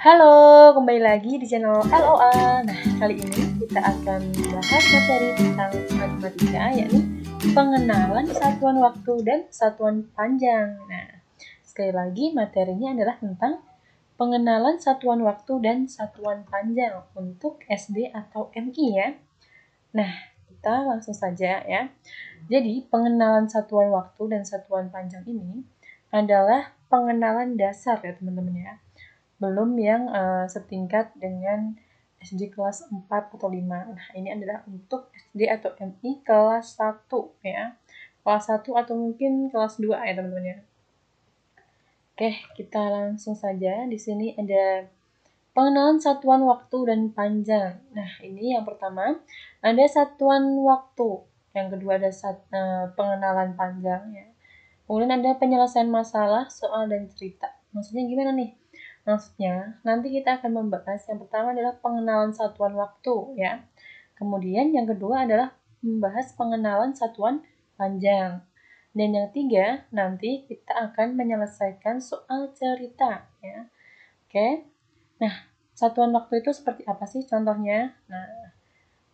Halo, kembali lagi di channel LOA. Nah, kali ini kita akan bahas materi tentang matematika, yakni pengenalan satuan waktu dan satuan panjang. Nah, sekali lagi materinya adalah tentang pengenalan satuan waktu dan satuan panjang untuk SD atau MI ya. Nah, kita langsung saja ya. Jadi, pengenalan satuan waktu dan satuan panjang ini adalah pengenalan dasar ya teman-teman ya. Belum yang setingkat dengan SD kelas 4 atau 5. Nah, ini adalah untuk SD atau MI kelas 1 ya. Kelas 1 atau mungkin kelas 2 ya teman-teman ya. Oke, kita langsung saja. Di sini ada pengenalan satuan waktu dan panjang. Nah, ini yang pertama ada satuan waktu. Yang kedua ada pengenalan panjang ya. Kemudian ada penyelesaian masalah, soal, dan cerita. Maksudnya gimana nih? Maksudnya, nanti kita akan membahas yang pertama adalah pengenalan satuan waktu ya. Kemudian yang kedua adalah membahas pengenalan satuan panjang. Dan yang ketiga, nanti kita akan menyelesaikan soal cerita ya. Oke. Nah, satuan waktu itu seperti apa sih contohnya? Nah,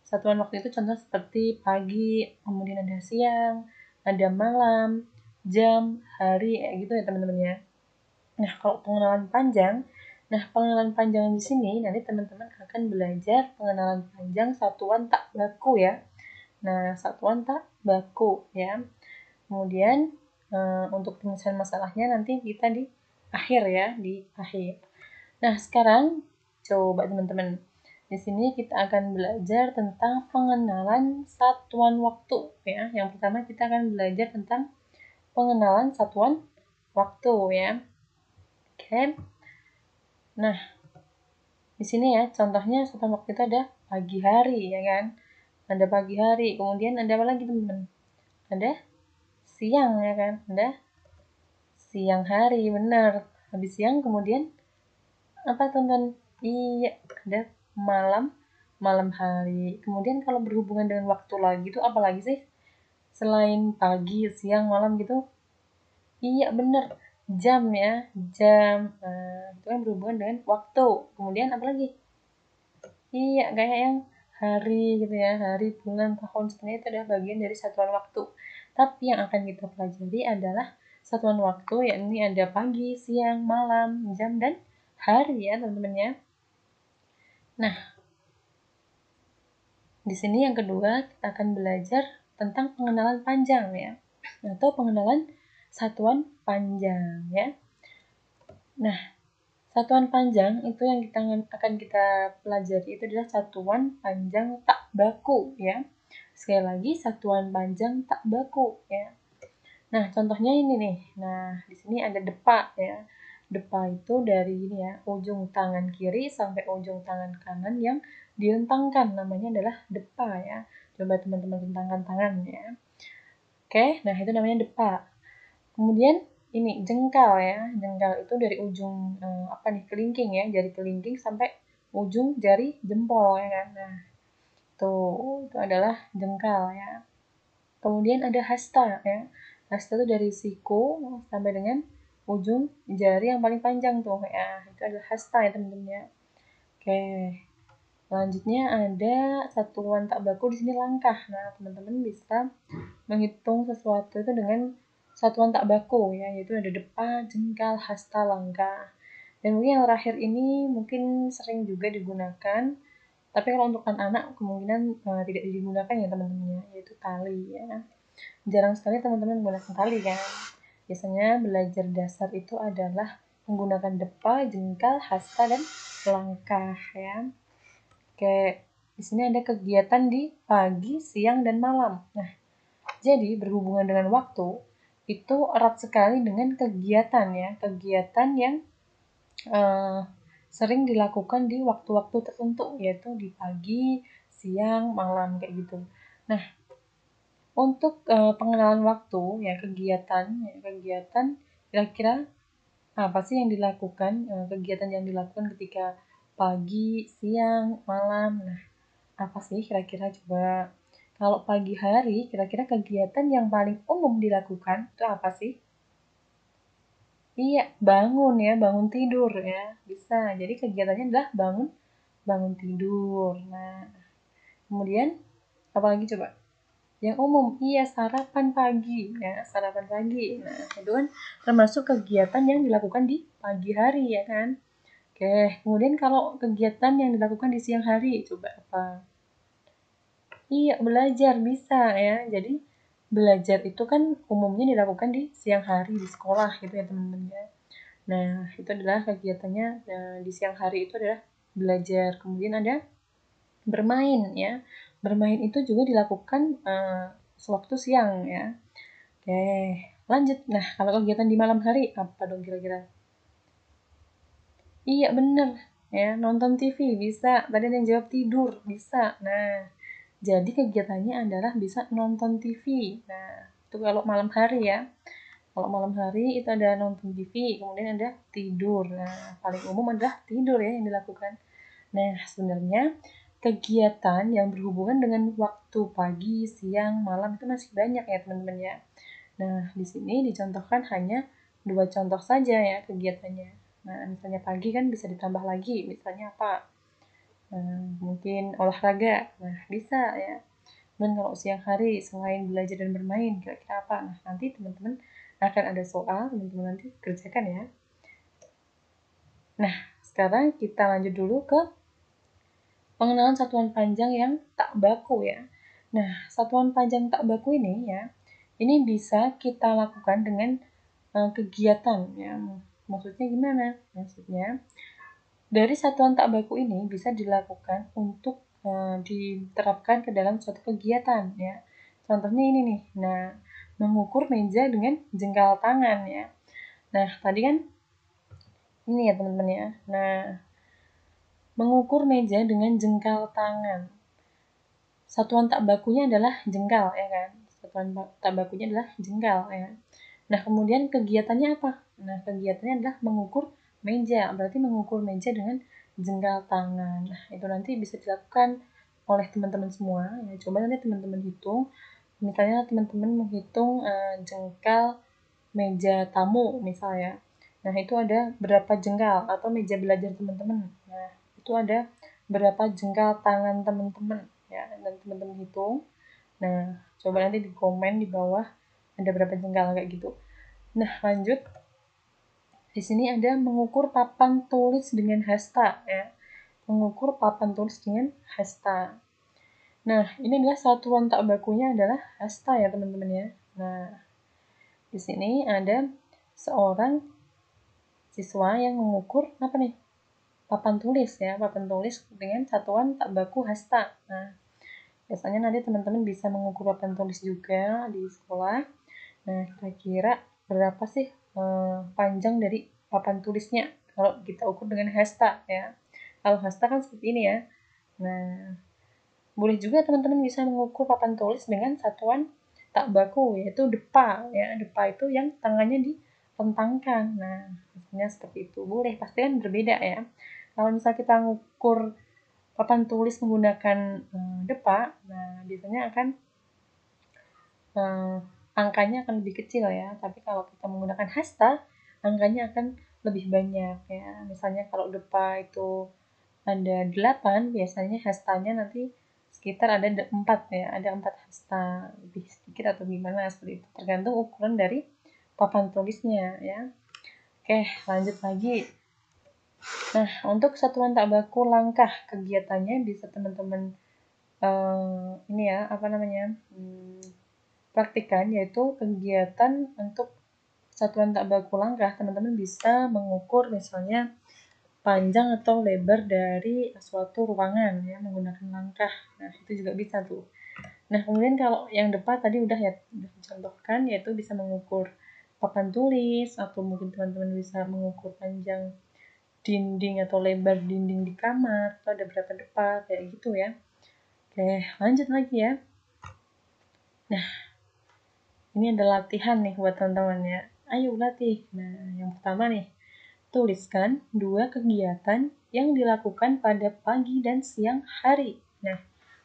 satuan waktu itu contoh seperti pagi, kemudian ada siang, ada malam, jam, hari, gitu ya teman-teman ya. Nah, kalau pengenalan panjang di sini nanti teman-teman akan belajar pengenalan panjang satuan tak baku ya. Nah, satuan tak baku ya. Kemudian untuk penyelesaian masalahnya nanti kita di akhir ya, di akhir. Nah, sekarang coba teman-teman. Di sini kita akan belajar tentang pengenalan satuan waktu ya. Yang pertama kita akan belajar tentang pengenalan satuan waktu ya. Oke. Nah, di sini ya contohnya satuan waktu itu ada pagi hari ya kan. Ada pagi hari, kemudian ada apa lagi teman-teman? Ada siang ya kan. Ada siang hari, benar. Habis siang kemudian apa teman-teman? Iya, ada malam hari. Kemudian kalau berhubungan dengan waktu lagi itu apa lagi sih? Selain pagi, siang, malam gitu? Iya, bener. Jam ya, jam. Nah, itu kan berhubungan dengan waktu. Kemudian apa lagi? Iya, kayak yang hari gitu ya, hari, bulan, tahun. Sebenarnya itu adalah bagian dari satuan waktu. Tapi yang akan kita pelajari adalah satuan waktu, yakni ada pagi, siang, malam, jam, dan hari ya teman-teman ya. Nah, di sini yang kedua kita akan belajar tentang pengenalan panjang ya, atau pengenalan satuan panjang ya. Nah, satuan panjang itu yang akan kita pelajari itu adalah satuan panjang tak baku ya. Sekali lagi satuan panjang tak baku ya. Nah, contohnya ini nih. Nah, di sini ada depa ya. Depa itu dari ini ya, ujung tangan kiri sampai ujung tangan kanan yang direntangkan, namanya adalah depa ya. Coba teman-teman rentangkan tangan ya. Oke, nah itu namanya depa. Kemudian ini jengkal ya. Jengkal itu dari ujung kelingking ya, jari kelingking sampai ujung jari jempol ya kan. Nah, itu adalah jengkal ya. Kemudian ada hasta ya. Hasta itu dari siku sampai dengan ujung jari yang paling panjang tuh ya. Itu adalah hasta ya teman-teman ya. Oke. Selanjutnya ada satuan tak baku di sini langkah. Nah, teman-teman bisa menghitung sesuatu itu dengan satuan tak baku ya, yaitu ada depa, jengkal, hasta, langkah. Dan mungkin yang terakhir ini mungkin sering juga digunakan, tapi kalau untuk anak-anak kemungkinan tidak digunakan ya teman-teman ya, yaitu tali ya. Jarang sekali teman-teman menggunakan tali kan. Biasanya belajar dasar itu adalah menggunakan depa, jengkal, hasta, dan langkah ya. Oke, di sini ada kegiatan di pagi, siang, dan malam. Nah, jadi berhubungan dengan waktu itu erat sekali dengan kegiatan ya, kegiatan yang sering dilakukan di waktu-waktu tertentu, yaitu di pagi, siang, malam kayak gitu. Nah, untuk pengenalan waktu ya kegiatan kira-kira apa sih yang dilakukan, kegiatan yang dilakukan ketika pagi, siang, malam. Nah, apa sih kira-kira coba? Kalau pagi hari, kira-kira kegiatan yang paling umum dilakukan itu apa sih? Iya, bangun ya, bangun tidur ya, bisa. Jadi kegiatannya adalah bangun bangun tidur. Nah, kemudian apalagi coba? Yang umum, iya sarapan pagi ya, sarapan pagi. Nah, itu kan termasuk kegiatan yang dilakukan di pagi hari ya kan. Oke, kemudian kalau kegiatan yang dilakukan di siang hari, coba apa? Iya, belajar bisa ya. Jadi belajar itu kan umumnya dilakukan di siang hari di sekolah gitu ya teman-teman ya. Nah, itu adalah kegiatannya di siang hari itu adalah belajar. Kemudian ada bermain ya. Bermain itu juga dilakukan sewaktu siang ya. Oke, lanjut. Nah, kalau kegiatan di malam hari apa dong kira-kira? Iya, bener. Ya, nonton TV bisa. Tadi ada yang jawab tidur bisa. Nah, jadi kegiatannya adalah bisa nonton TV. Nah, itu kalau malam hari ya. Kalau malam hari itu ada nonton TV, kemudian ada tidur. Nah, paling umum adalah tidur ya yang dilakukan. Nah, sebenarnya kegiatan yang berhubungan dengan waktu pagi, siang, malam itu masih banyak ya teman-teman ya. Nah, di sini dicontohkan hanya 2 contoh saja ya kegiatannya. Nah, misalnya pagi kan bisa ditambah lagi, misalnya apa? Mungkin olahraga. Nah, bisa ya. Dan kalau siang hari selain belajar dan bermain, kira-kira apa? Nah, nanti teman-teman akan ada soal, teman-teman nanti kerjakan ya. Nah, sekarang kita lanjut dulu ke pengenalan satuan panjang yang tak baku ya. Nah, satuan panjang tak baku ini ya, ini bisa kita lakukan dengan kegiatan ya. Maksudnya gimana? Maksudnya dari satuan tak baku ini bisa dilakukan untuk diterapkan ke dalam suatu kegiatan ya. Contohnya ini nih. Nah, mengukur meja dengan jengkal tangan ya. Nah, tadi kan ini ya teman-teman ya. Nah, mengukur meja dengan jengkal tangan. Satuan tak bakunya adalah jengkal ya kan. Satuan tak bakunya adalah jengkal ya. Nah, kemudian kegiatannya apa? Nah, kegiatannya adalah mengukur meja. Berarti mengukur meja dengan jengkal tangan. Nah, itu nanti bisa dilakukan oleh teman-teman semua. Ya, coba nanti teman-teman hitung. Misalnya teman-teman menghitung jengkal meja tamu misalnya. Nah, itu ada berapa jengkal atau meja belajar teman-teman. Nah, itu ada berapa jengkal tangan teman-teman ya. Dan teman-teman hitung. Nah, coba nanti di komen di bawah ada berapa jengkal kayak gitu. Nah, lanjut. Di sini ada mengukur papan tulis dengan hasta ya. Mengukur papan tulis dengan hasta. Nah, ini adalah satuan tak bakunya adalah hasta ya, teman-teman ya. Nah, di sini ada seorang siswa yang mengukur apa nih? Papan tulis ya, papan tulis dengan satuan tak baku hasta. Nah, biasanya nanti teman-teman bisa mengukur papan tulis juga di sekolah. Nah, kira-kira berapa sih panjang dari papan tulisnya kalau kita ukur dengan hasta ya. Kalau hasta kan seperti ini ya. Nah, boleh juga teman-teman bisa mengukur papan tulis dengan satuan tak baku yaitu depa ya. Depa itu yang tangannya dibentangkan. Nah, misalnya seperti itu. Boleh, pasti kan berbeda ya. Kalau misalnya kita mengukur papan tulis menggunakan depa, nah biasanya akan angkanya akan lebih kecil ya. Tapi kalau kita menggunakan hasta, angkanya akan lebih banyak ya. Misalnya kalau depa itu ada 8, biasanya hastanya nanti sekitar ada 4 ya. Ada 4 hasta, lebih sedikit atau gimana seperti itu. Tergantung ukuran dari papan tulisnya ya. Oke, lanjut lagi. Nah, untuk satuan tak baku langkah kegiatannya bisa teman-teman ini ya, apa namanya? Praktikan yaitu kegiatan untuk satuan tak baku langkah. Teman-teman bisa mengukur misalnya panjang atau lebar dari suatu ruangan ya menggunakan langkah. Nah, itu juga bisa tuh. Nah, kemudian kalau yang depan tadi udah ya udah dicontohkan yaitu bisa mengukur papan tulis atau mungkin teman-teman bisa mengukur panjang dinding atau lebar dinding di kamar atau ada berapa depan kayak gitu ya. Oke, lanjut lagi ya. Nah, ini ada latihan nih buat teman-teman ya. Ayo latih. Nah, yang pertama nih, tuliskan 2 kegiatan yang dilakukan pada pagi dan siang hari. Nah,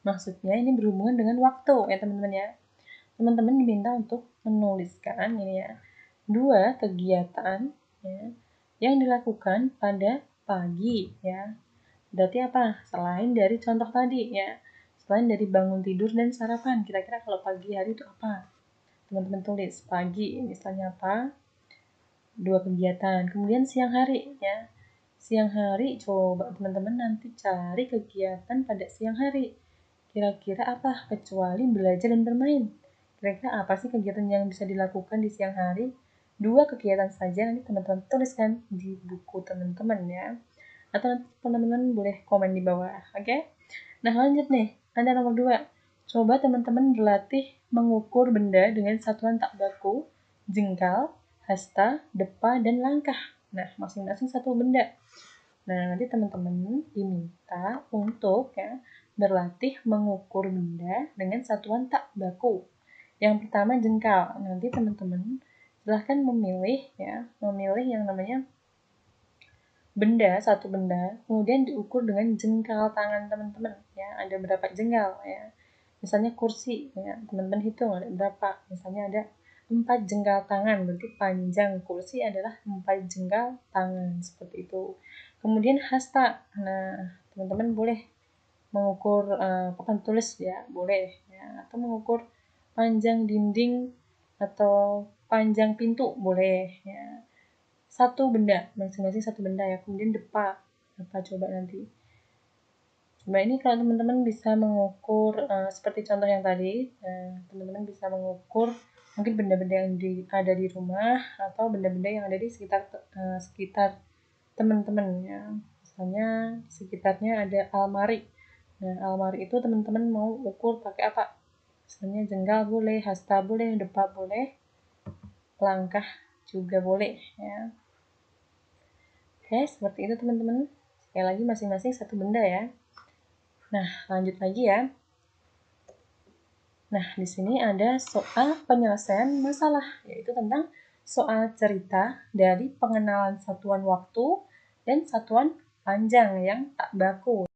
maksudnya ini berhubungan dengan waktu ya teman-teman ya. Teman-teman diminta untuk menuliskan ini ya, 2 kegiatan ya, yang dilakukan pada pagi ya. Berarti apa? Selain dari contoh tadi ya, selain dari bangun tidur dan sarapan, kira-kira kalau pagi hari itu apa? Teman-teman tulis pagi, misalnya apa? 2 kegiatan. Kemudian siang hari ya. Siang hari coba teman-teman nanti cari kegiatan pada siang hari. Kira-kira apa kecuali belajar dan bermain? Kira-kira apa sih kegiatan yang bisa dilakukan di siang hari? 2 kegiatan saja nanti teman-teman tuliskan di buku teman-teman ya. Atau nanti teman-teman boleh komen di bawah, oke? Nah lanjut nih, ada nomor 2. Coba teman-teman berlatih mengukur benda dengan satuan tak baku, jengkal, hasta, depa, dan langkah. Nah, masing-masing satu benda. Nah, nanti teman-teman diminta untuk ya berlatih mengukur benda dengan satuan tak baku. Yang pertama jengkal. Nanti teman-teman silahkan memilih yang namanya benda, satu benda, kemudian diukur dengan jengkal tangan teman-teman ya. Ada berapa jengkal ya. Misalnya kursi ya, teman-teman hitung ada berapa. Misalnya ada 4 jengkal tangan, berarti panjang kursi adalah 4 jengkal tangan, seperti itu. Kemudian hasta. Nah, teman-teman boleh mengukur papan tulis ya, boleh ya, atau mengukur panjang dinding atau panjang pintu boleh ya. Satu benda, masing-masing satu benda ya. Kemudian depa coba nanti. Coba ini kalau teman-teman bisa mengukur seperti contoh yang tadi, teman-teman bisa mengukur mungkin benda-benda yang ada di rumah atau benda-benda yang ada di sekitar teman-teman ya. Misalnya sekitarnya ada almari. Nah, almari itu teman-teman mau ukur pakai apa? Misalnya jengkal boleh, hasta boleh, depa boleh, langkah juga boleh ya. Oke, seperti itu teman-teman. Sekali lagi masing-masing satu benda ya. Nah, lanjut lagi ya. Nah, di sini ada soal penyelesaian masalah, yaitu tentang soal cerita dari pengenalan satuan waktu dan satuan panjang yang tak baku.